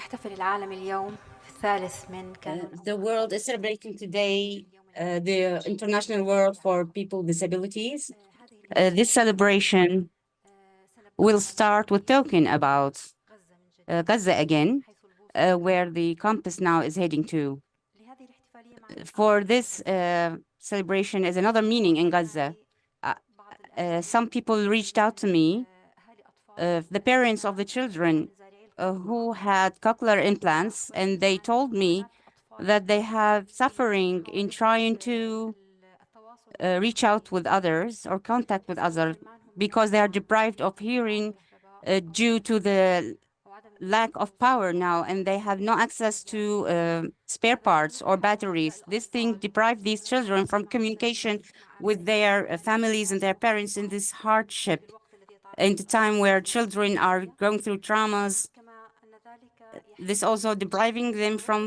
يحتفل العالم اليوم في الثالث من كانون The world is celebrating today the International World for People with Disabilities. This celebration will start with talking about Gaza again, where the compass now is heading to. For this celebration is another meaning in Gaza. Some people reached out to me, the parents of the children who had cochlear implants, and they told me that they have suffering in trying to reach out with others or contact with others because they are deprived of hearing due to the lack of power now, and they have no access to spare parts or batteries. This thing deprived these children from communication with their families and their parents in this hardship, in the time where children are going through traumas. This also depriving them from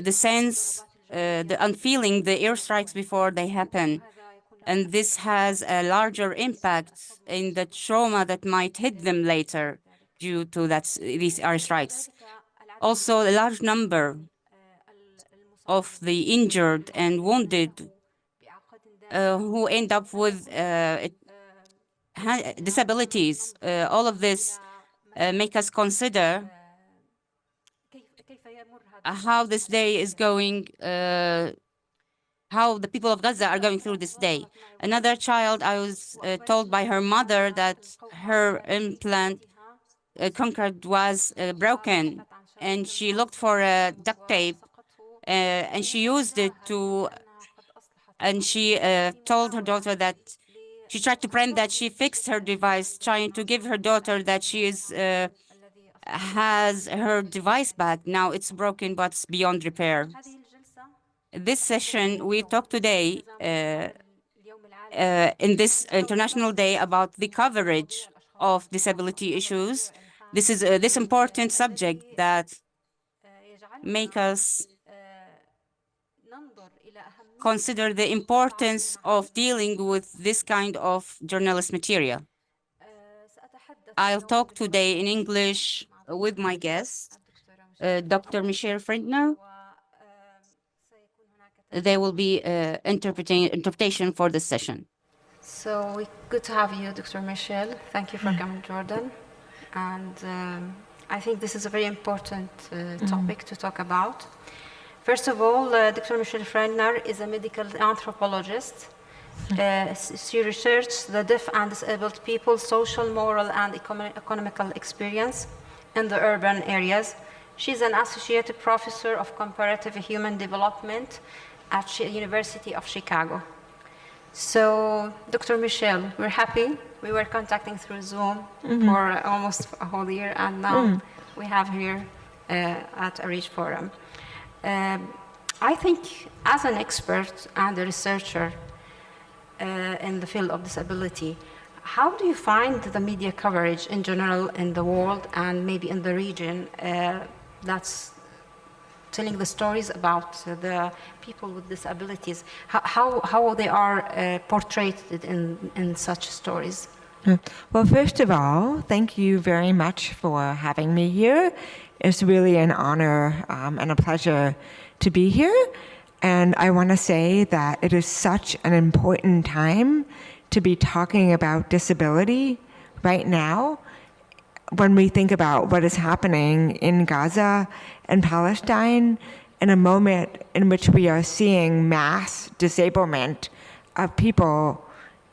the sense, the unfeeling the airstrikes before they happen. And this has a larger impact in the trauma that might hit them later due to these airstrikes. Also, a large number of the injured and wounded who end up with disabilities. All of this make us consider how this day is going, how the people of Gaza are going through this day. Another child, I was told by her mother that her implant concord was broken, and she looked for a duct tape, and she used it to, and she told her daughter that she tried to pretend that she fixed her device, trying to give her daughter that she is has her device back. Now it's broken, but it's beyond repair. This session, we talked today in this International Day about the coverage of disability issues. This is this important subject that make us consider the importance of dealing with this kind of journalist material. I'll talk today in English with my guest, Dr. Michele Friedner. There will be interpretation for this session. So good to have you, Dr. Michele. Thank you for coming, Jordan. And I think this is a very important topic to talk about. First of all, Dr. Michele Friedner is a medical anthropologist. She researched the deaf and disabled people's social, moral, and economical experience in the urban areas. She's an associate professor of comparative human development at the University of Chicago. So, Dr. Michele, we're happy. We were contacting through Zoom for almost a whole year, and now we have here at ARIJ Forum. I think as an expert and a researcher in the field of disability, how do you find the media coverage in general in the world and maybe in the region that's telling the stories about the people with disabilities, how they are portrayed in such stories? Well, first of all, thank you very much for having me here. It's really an honor and a pleasure to be here. And I want to say that it is such an important time to be talking about disability right now. When we think about what is happening in Gaza and Palestine, in a moment in which we are seeing mass disablement of people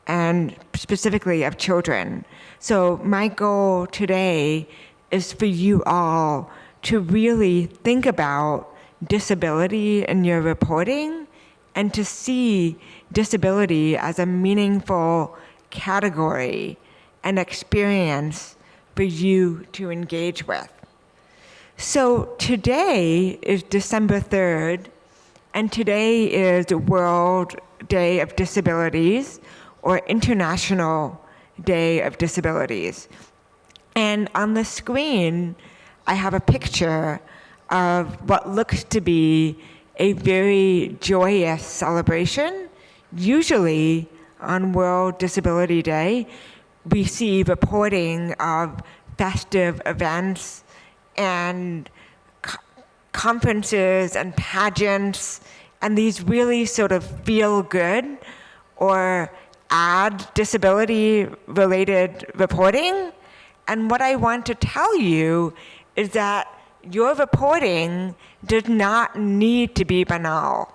and specifically of children. So my goal today is for you all to really think about disability in your reporting and to see disability as a meaningful category and experience for you to engage with. So today is December 3rd, and today is World Day of Disabilities, or International Day of Disabilities. And on the screen, I have a picture of what looks to be a very joyous celebration. Usually on World Disability Day, we see reporting of festive events and conferences and pageants and these really sort of feel good or add disability related reporting. And what I want to tell you is that your reporting does not need to be banal.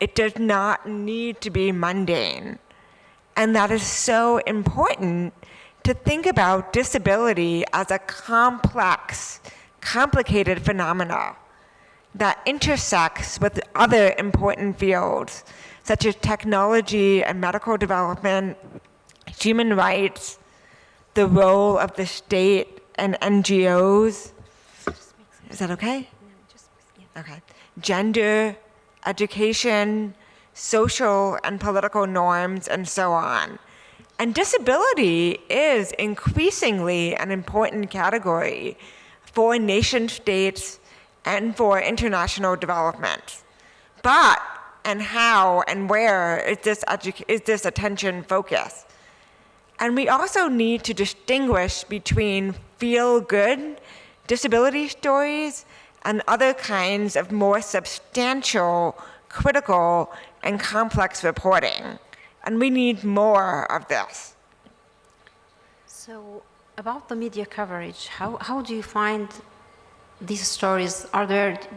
It does not need to be mundane. And that is so important to think about disability as a complex, complicated phenomena that intersects with other important fields, such as technology and medical development, human rights, the role of the state and NGOs. Is that okay? Okay. Gender, education, social and political norms, and so on. And disability is increasingly an important category for nation states and for international development. But, and how and where is this attention focused? And we also need to distinguish between feel-good disability stories and other kinds of more substantial, critical, and complex reporting. And we need more of this. So, about the media coverage, how do you find these stories?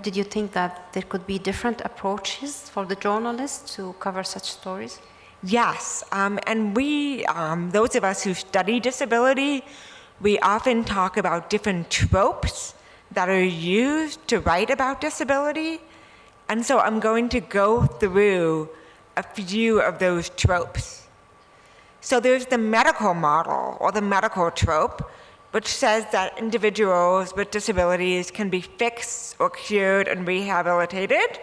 Did you think that there could be different approaches for the journalists to cover such stories? Yes, and we, those of us who study disability, we often talk about different tropes that are used to write about disability. And so I'm going to go through a few of those tropes. So there's the medical model, or the medical trope, which says that individuals with disabilities can be fixed or cured and rehabilitated.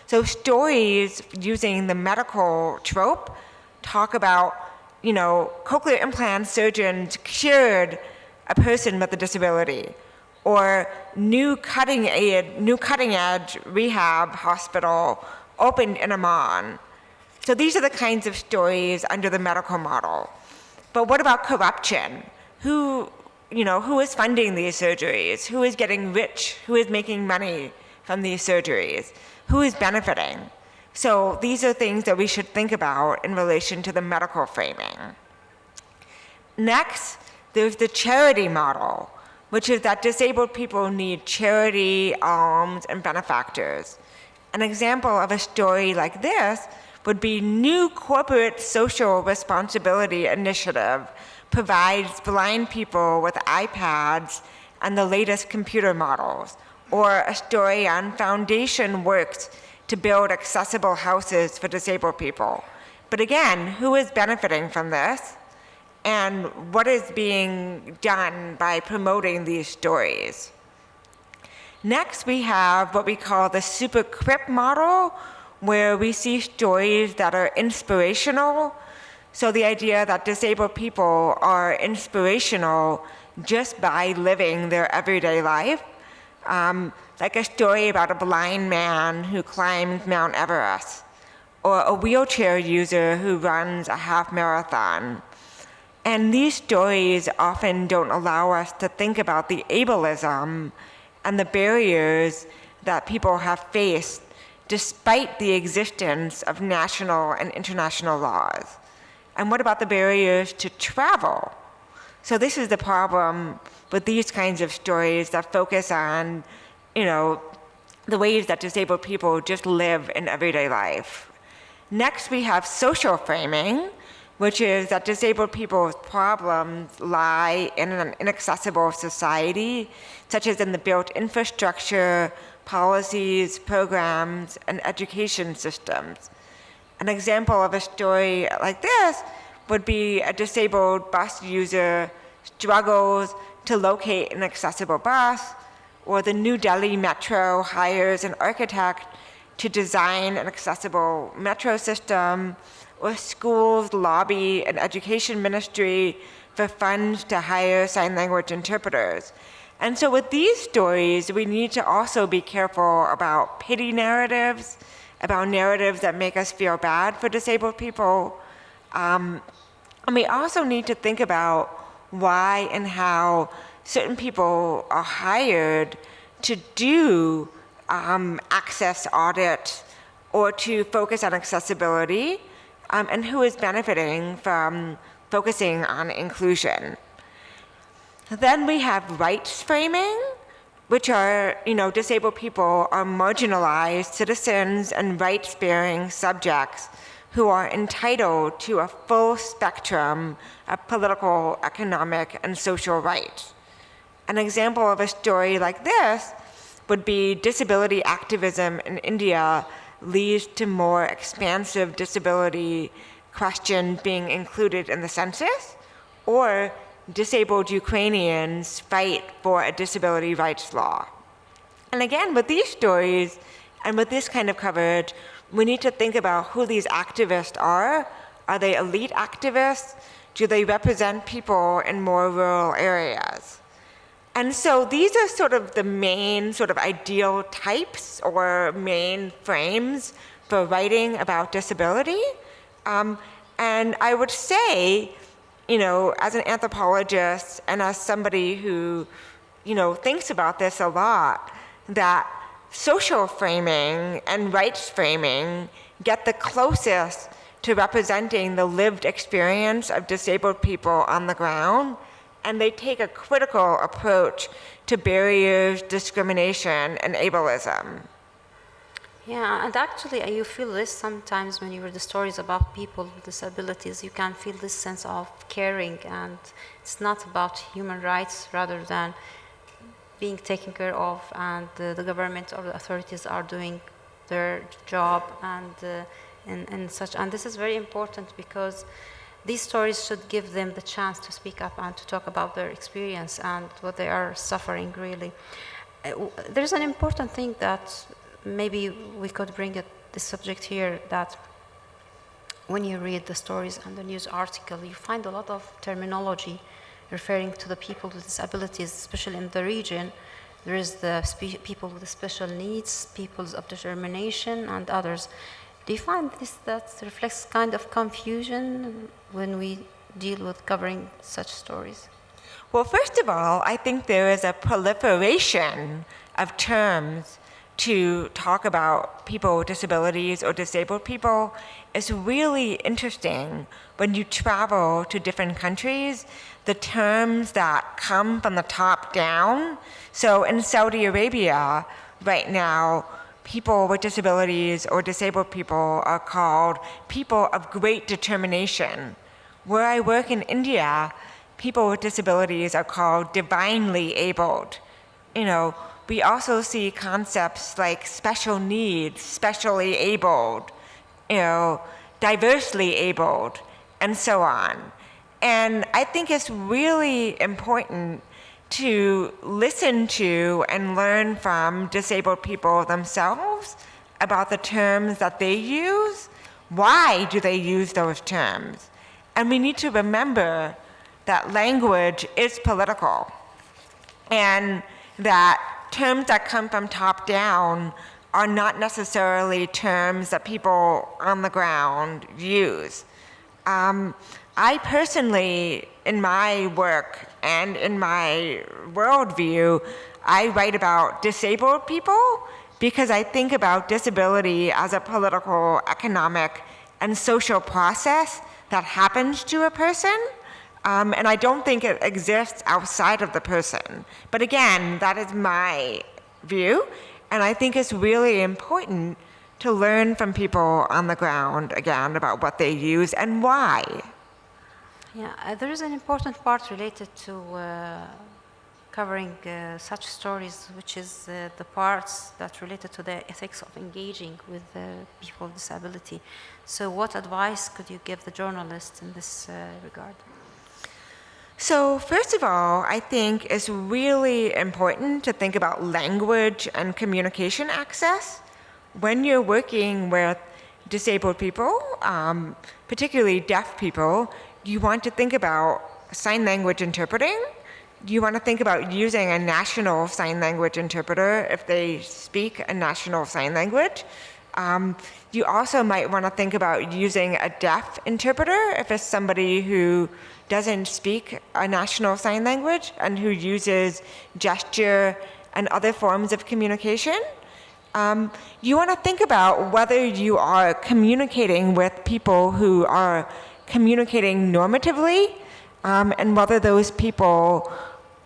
So stories using the medical trope talk about, cochlear implant surgeons cured a person with a disability, or new cutting edge rehab hospital opened in Amman. So these are the kinds of stories under the medical model. But what about corruption? Who is funding these surgeries? Who is getting rich? Who is making money from these surgeries? Who is benefiting? So these are things that we should think about in relation to the medical framing. Next, there's the charity model, which is that disabled people need charity, alms, and benefactors. An example of a story like this would be new corporate social responsibility initiative provides blind people with iPads and the latest computer models, or a story on foundation works to build accessible houses for disabled people. But again, who is benefiting from this? And what is being done by promoting these stories? Next, we have what we call the supercrip model, where we see stories that are inspirational. So the idea that disabled people are inspirational just by living their everyday life. Like a story about a blind man who climbs Mount Everest, or a wheelchair user who runs a half marathon. And these stories often don't allow us to think about the ableism and the barriers that people have faced despite the existence of national and international laws. And what about the barriers to travel? So this is the problem with these kinds of stories that focus on, the ways that disabled people just live in everyday life. Next, we have social framing, which is that disabled people's problems lie in an inaccessible society, such as in the built infrastructure, policies, programs, and education systems. An example of a story like this would be a disabled bus user struggles to locate an accessible bus, or the New Delhi Metro hires an architect to design an accessible metro system, or schools lobby an education ministry for funds to hire sign language interpreters. And so with these stories, we need to also be careful about pity narratives, about narratives that make us feel bad for disabled people. And we also need to think about why and how certain people are hired to do access audit or to focus on accessibility, and who is benefiting from focusing on inclusion. Then we have rights framing, which are, disabled people are marginalized citizens and rights-bearing subjects who are entitled to a full spectrum of political, economic, and social rights. An example of a story like this would be disability activism in India leads to more expansive disability questions being included in the census, or disabled Ukrainians fight for a disability rights law. And again, with these stories and with this kind of coverage, we need to think about who these activists are. Are they elite activists? Do they represent people in more rural areas? And so these are sort of the main sort of ideal types or main frames for writing about disability. And I would say, as an anthropologist and as somebody who, thinks about this a lot, that social framing and rights framing get the closest to representing the lived experience of disabled people on the ground, and they take a critical approach to barriers, discrimination, and ableism. Yeah, and actually you feel this sometimes when you read the stories about people with disabilities. You can feel this sense of caring, and it's not about human rights rather than being taken care of, and the government or the authorities are doing their job and such. And this is very important because these stories should give them the chance to speak up and to talk about their experience and what they are suffering, really. There's an important thing that maybe we could bring this subject here, that when you read the stories and the news article, you find a lot of terminology referring to the people with disabilities, especially in the region. There is the people with special needs, peoples of determination, and others. Do you find this that reflects kind of confusion when we deal with covering such stories? Well, first of all, I think there is a proliferation of terms to talk about people with disabilities or disabled people. Is really interesting when you travel to different countries, the terms that come from the top down. So in Saudi Arabia right now, people with disabilities or disabled people are called people of great determination. Where I work in India, people with disabilities are called divinely abled. We also see concepts like special needs, specially abled, diversely abled, and so on. And I think it's really important to listen to and learn from disabled people themselves about the terms that they use. Why do they use those terms? And we need to remember that language is political, and that terms that come from top down are not necessarily terms that people on the ground use. I personally, in my work and in my worldview, I write about disabled people because I think about disability as a political, economic, and social process that happens to a person. And I don't think it exists outside of the person. But again, that is my view. And I think it's really important to learn from people on the ground, again, about what they use and why. Yeah, there is an important part related to covering such stories, which is the parts that related to the ethics of engaging with people with disability. So what advice could you give the journalists in this regard? So first of all, I think it's really important to think about language and communication access. When you're working with disabled people, particularly deaf people, you want to think about sign language interpreting. You want to think about using a national sign language interpreter if they speak a national sign language. You also might want to think about using a deaf interpreter if it's somebody who doesn't speak a national sign language and who uses gesture and other forms of communication. You want to think about whether you are communicating with people who are communicating normatively, and whether those people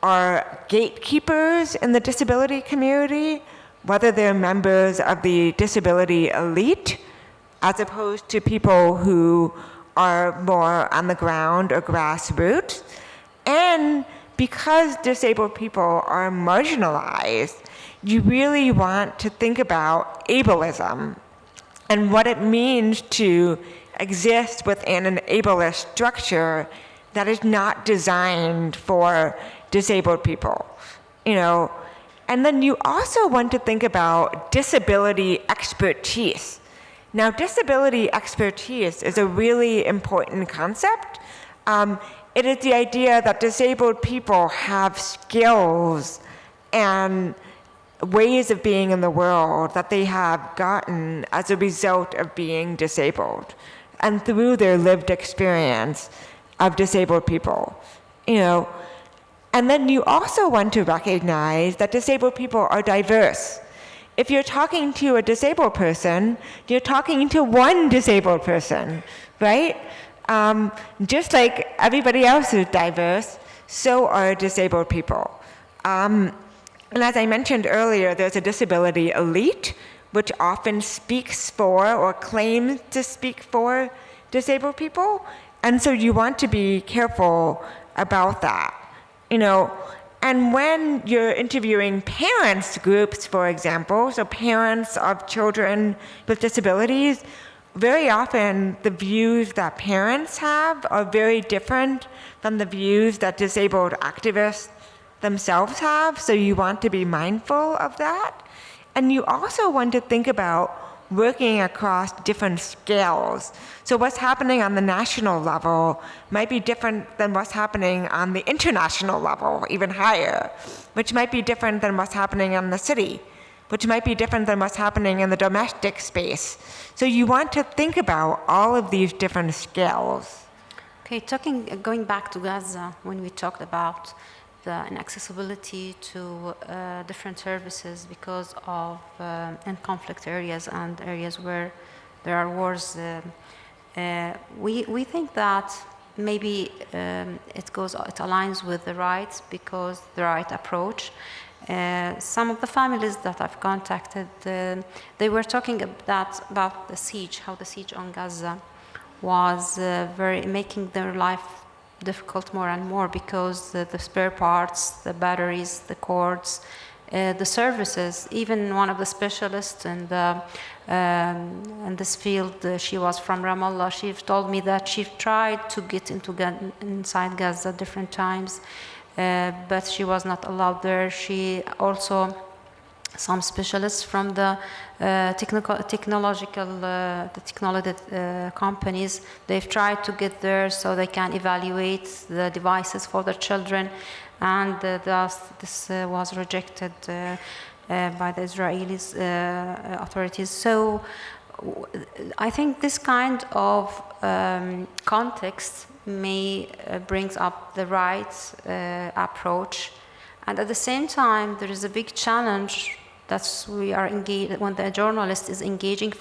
are gatekeepers in the disability community, whether they're members of the disability elite, as opposed to people who are more on the ground or grassroots. And because disabled people are marginalized, you really want to think about ableism and what it means to exist within an ableist structure that is not designed for disabled people, And then you also want to think about disability expertise. Now, disability expertise is a really important concept. It is the idea that disabled people have skills and ways of being in the world that they have gotten as a result of being disabled and through their lived experience of disabled people, And then you also want to recognize that disabled people are diverse. If you're talking to a disabled person, you're talking to one disabled person, right? Just like everybody else is diverse, so are disabled people. And as I mentioned earlier, there's a disability elite, which often speaks for or claims to speak for disabled people. And so you want to be careful about that, And when you're interviewing parents groups, for example, so parents of children with disabilities, very often the views that parents have are very different from the views that disabled activists themselves have, so you want to be mindful of that. And you also want to think about working across different scales. So what's happening on the national level might be different than what's happening on the international level, even higher, which might be different than what's happening in the city, which might be different than what's happening in the domestic space. So you want to think about all of these different scales. Okay, going back to Gaza, when we talked about the inaccessibility to different services because of in conflict areas and areas where there are wars, we think that maybe it aligns with the rights because the right approach. Some of the families that I've contacted, they were talking about the siege, how the siege on Gaza was making their life difficult more and more because the spare parts, the batteries, the cords, the services. Even one of the specialists in this field, she was from Ramallah. She told me that she tried to get inside Gaza different times, but she was not allowed there. She also, some specialists from the technology companies, they've tried to get there so they can evaluate the devices for their children, and this was rejected by the Israeli authorities. So I think this kind of context may brings up the right approach, and at the same time there is a big challenge that we are engaged when the journalist is engaging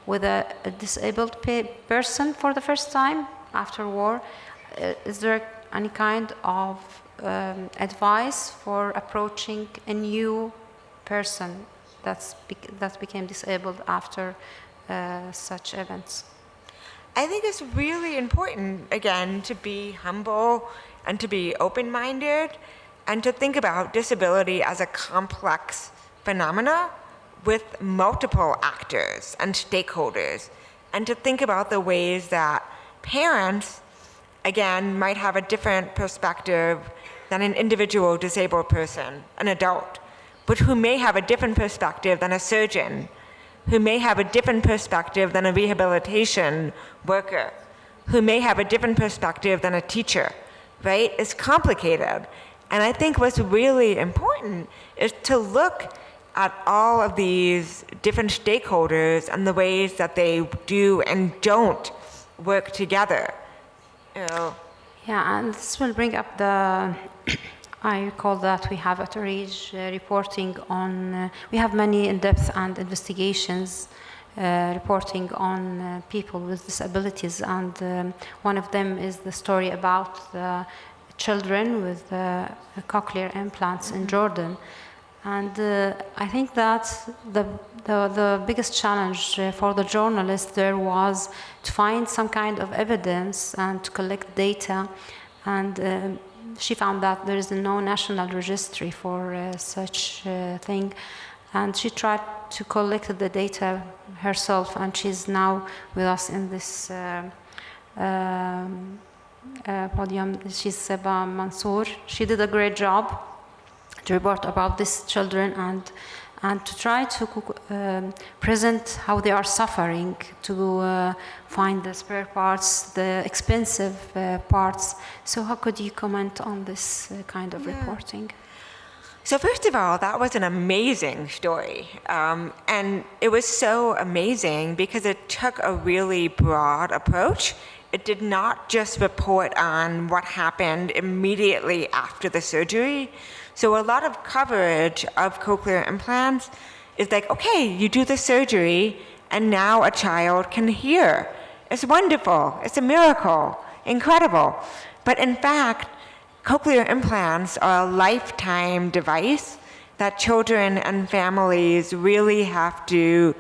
with a disabled person for the first time after war. Is there any kind of advice for approaching a new person that became disabled after such events? I think it's really important, again, to be humble and to be open-minded and to think about disability as a complex phenomena with multiple actors and stakeholders, and to think about the ways that parents, again, might have a different perspective than an individual disabled person, an adult, but who may have a different perspective than a surgeon, who may have a different perspective than a rehabilitation worker, who may have a different perspective than a teacher, right? It's complicated. And I think what's really important is to look at all of these different stakeholders and the ways that they do and don't work together. Yeah, and this will bring up the I recall that we have at ARIJ reporting on, we have many in-depth and investigations reporting on people with disabilities, and one of them is the story about the children with cochlear implants in Jordan. And I think that the biggest challenge for the journalists there was to find some kind of evidence and to collect data, and she found that there is no national registry for such thing, and she tried to collect the data herself, and she's now with us in this podium. She's Seba Mansour. She did a great job to report about these children and to try to present how they are suffering, to find the spare parts, the expensive parts. So how could you comment on this kind of reporting? So first of all, that was an amazing story. And it was so amazing because it took a really broad approach. It did not just report on what happened immediately after the surgery. So a lot of coverage of cochlear implants is like, okay, you do the surgery and now a child can hear. It's wonderful, it's a miracle, incredible. But in fact, cochlear implants are a lifetime device that children and families really have to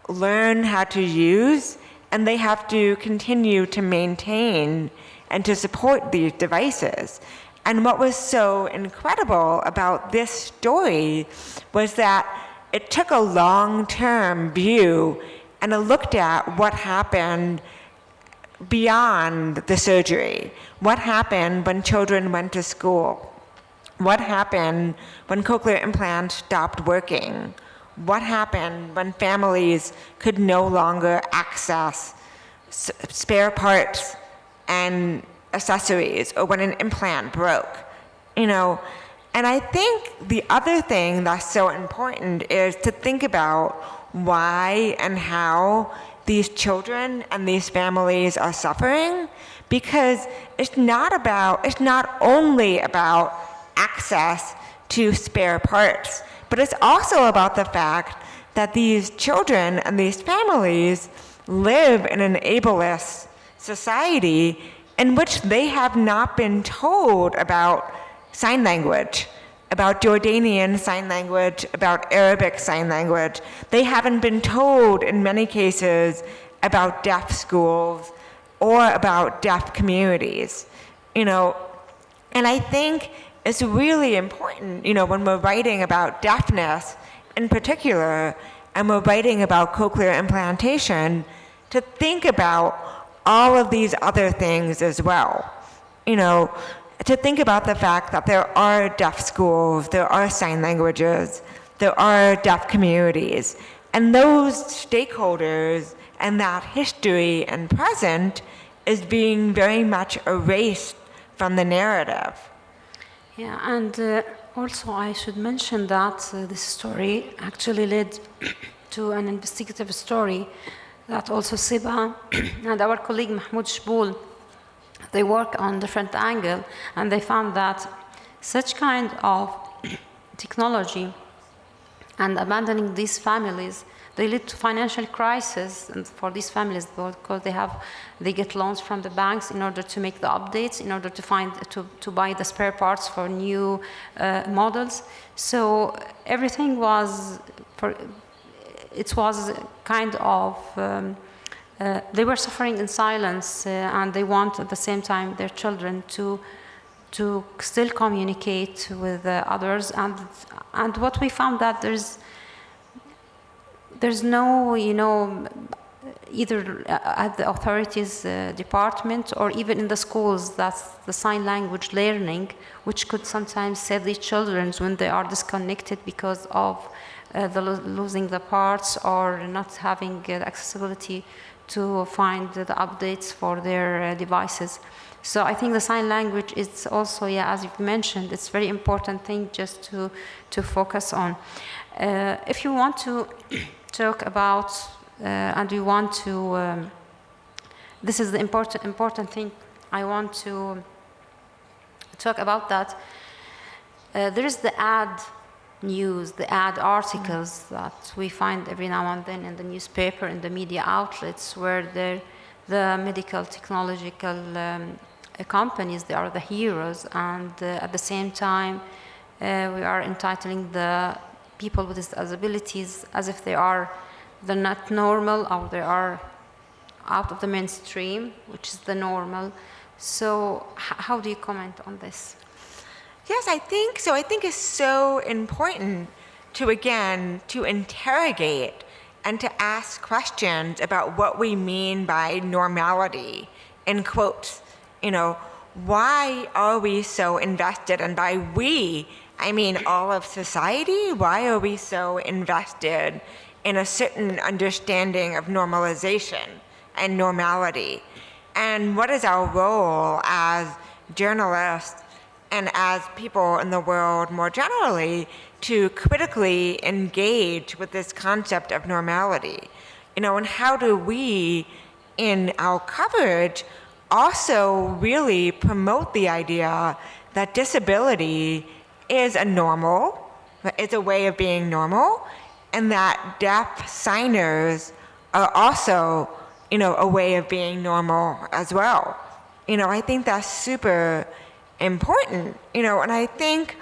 learn how to use, and they have to continue to maintain and to support these devices. And what was so incredible about this story was that it took a long-term view and it looked at what happened beyond the surgery. What happened when children went to school? What happened when cochlear implants stopped working? What happened when families could no longer access spare parts and accessories, or when an implant broke, And I think the other thing that's so important is to think about why and how these children and these families are suffering, because it's not only about access to spare parts, but it's also about the fact that these children and these families live in an ableist society in which they have not been told about sign language, about Jordanian sign language, about Arabic sign language. They haven't been told, in many cases, about deaf schools or about deaf communities, And I think it's really important, when we're writing about deafness in particular, and we're writing about cochlear implantation, to think about all of these other things as well. To think about the fact that there are deaf schools, there are sign languages, there are deaf communities, and those stakeholders and that history and present is being very much erased from the narrative. Yeah, and also I should mention that this story actually led to an investigative story that also Siba and our colleague Mahmoud Shboul, they work on different angle, and they found that such kind of technology and abandoning these families, they lead to financial crisis and for these families, because they get loans from the banks in order to make the updates, in order to buy the spare parts for new models. So everything was it was kind of, they were suffering in silence, and they want at the same time their children to still communicate with others. And what we found that there's no, either at the authorities department or even in the schools, that's the sign language learning, which could sometimes save the children when they are disconnected because of losing the parts or not having accessibility to find the updates for their devices. So I think the sign language is also, as you've mentioned, it's a very important thing just to focus on. If you want to talk about, and you want to, this is the important thing I want to talk about, that there is the ad news, the ad articles that we find every now and then in the newspaper, in the media outlets, where the medical technological companies, they are the heroes, and at the same time, we are entitling the people with disabilities as if they're not normal, or they are out of the mainstream, which is the normal. So how do you comment on this? Yes, I think so. I think it's so important to, again, to interrogate and to ask questions about what we mean by normality, in quotes. You know, why are we so invested? And by we, I mean all of society. Why are we so invested in a certain understanding of normalization and normality? And what is our role as journalists and as people in the world more generally to critically engage with this concept of normality? You know, and how do we, in our coverage, also really promote the idea that disability is a normal, it's a way of being normal, and that deaf signers are also, you know, a way of being normal as well. You know, I think that's super important, you know, and I think,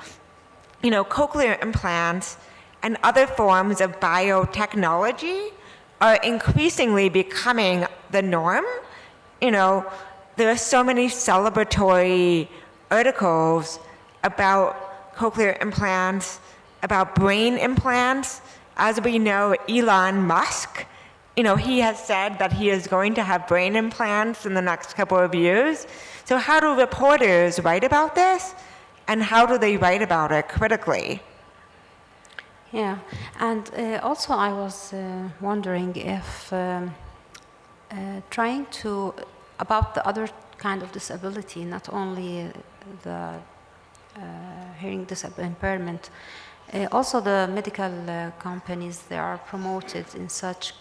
you know, cochlear implants and other forms of biotechnology are increasingly becoming the norm. You know, there are so many celebratory articles about cochlear implants, about brain implants. As we know, Elon Musk, you know, he has said that he is going to have brain implants in the next couple of years. So how do reporters write about this, and how do they write about it critically? Yeah, and also I was wondering if trying to, about the other kind of disability, not only the hearing impairment, also the medical companies, they are promoted in such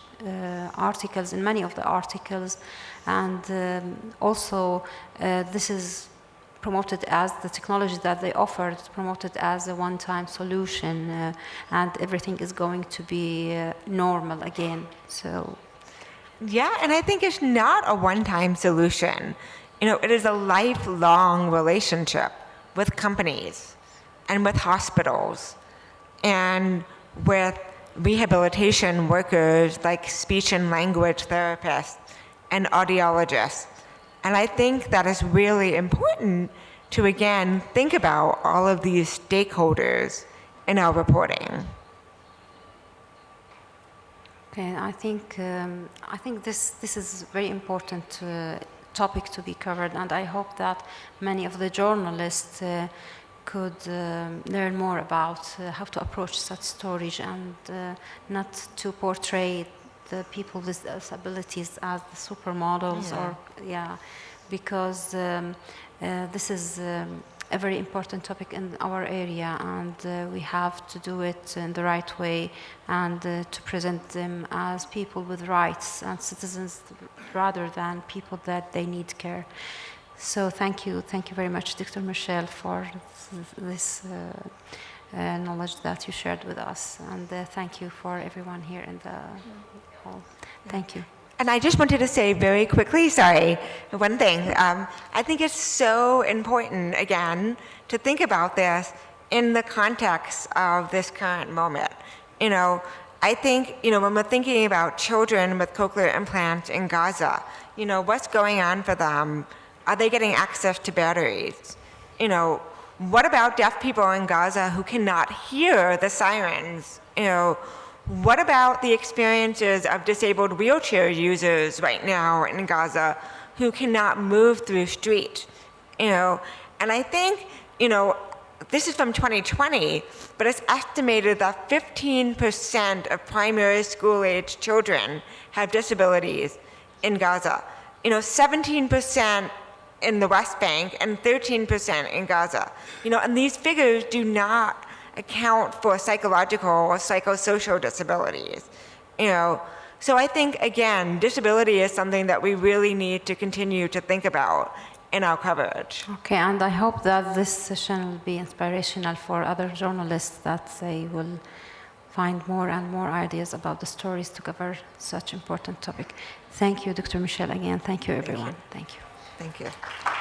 articles, in many of the articles, and also this is promoted as the technology that they offer, it's promoted as a one-time solution, and everything is going to be normal again. So, yeah, and I think it's not a one-time solution. You know, it is a lifelong relationship with companies and with hospitals and with rehabilitation workers like speech and language therapists and audiologists. And I think that is really important to, again, think about all of these stakeholders in our reporting. okay, I think this is a very important topic to be covered, and I hope that many of the journalists could learn more about how to approach such stories, and not to portray the people with disabilities as the supermodels, or because this is a very important topic in our area, and we have to do it in the right way, and to present them as people with rights and citizens rather than people that they need care. So thank you very much, Dr. Michele, for this knowledge that you shared with us, and thank you for everyone here in the hall. Thank you. And I just wanted to say very quickly, sorry, one thing. I think it's so important, again, to think about this in the context of this current moment. You know, I think, you know, when we're thinking about children with cochlear implants in Gaza, you know, what's going on for them? Are they getting access to batteries? You know, what about deaf people in Gaza who cannot hear the sirens? You know, what about the experiences of disabled wheelchair users right now in Gaza who cannot move through streets? You know, and I think, you know, this is from 2020, but it's estimated that 15% of primary school-age children have disabilities in Gaza. You know, 17% in the West Bank and 13% in Gaza. You know, and these figures do not account for psychological or psychosocial disabilities. You know, so I think, again, disability is something that we really need to continue to think about in our coverage. Okay, and I hope that this session will be inspirational for other journalists, that they will find more and more ideas about the stories to cover such important topic. Thank you, Dr. Michele, again. Thank you, everyone. Thank you. Thank you.